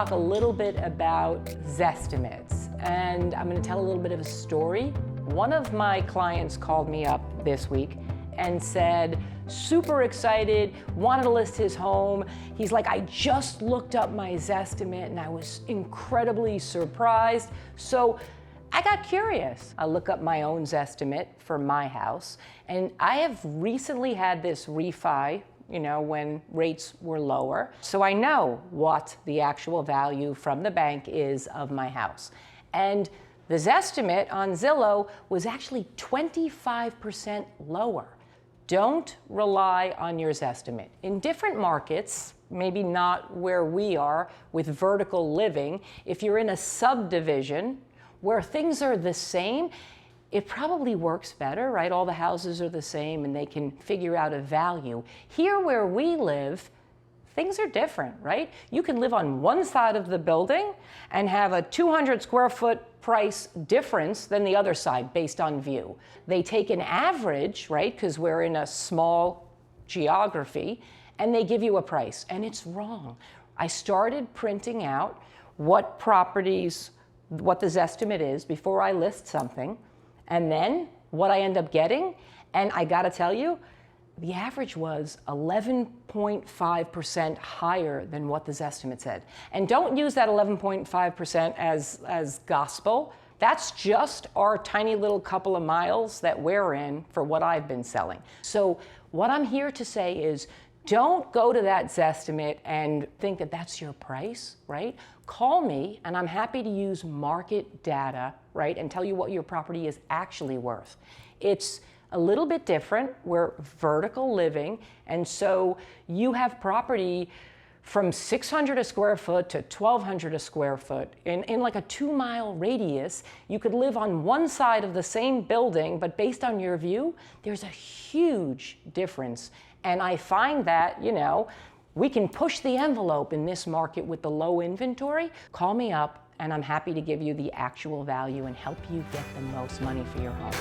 talk a little bit about Zestimates, and I'm going to tell a little bit of a story. One of my clients called me up this week and said, super excited, wanted to list his home. He's like, I just looked up my Zestimate and I was incredibly surprised. So I got curious. I look up my own Zestimate for my house, and I have recently had this refi, when rates were lower. So I know what the actual value from the bank is of my house. And the Zestimate on Zillow was actually 25% lower. Don't rely on your Zestimate. In different markets, maybe not where we are with vertical living, if you're in a subdivision where things are the same, it probably works better, right? All the houses are the same and they can figure out a value. Here where we live, things are different, right? You can live on one side of the building and have a 200 square foot price difference than the other side based on view. They take an average, right? Because we're in a small geography, and they give you a price, and it's wrong. I started printing out what the Zestimate is before I list something, and then what I end up getting, and I gotta tell you, the average was 11.5% higher than what the Zestimate said. And don't use that 11.5% as gospel. That's just our tiny little couple of miles that we're in for what I've been selling. So what I'm here to say is, don't go to that Zestimate and think that that's your price, right? Call me and I'm happy to use market data, right, and tell you what your property is actually worth. It's a little bit different. We're vertical living, and so you have property from 600 a square foot to 1,200 a square foot. In like a 2-mile radius, you could live on one side of the same building, but based on your view, there's a huge difference. And I find that, we can push the envelope in this market with the low inventory. Call me up and I'm happy to give you the actual value and help you get the most money for your home.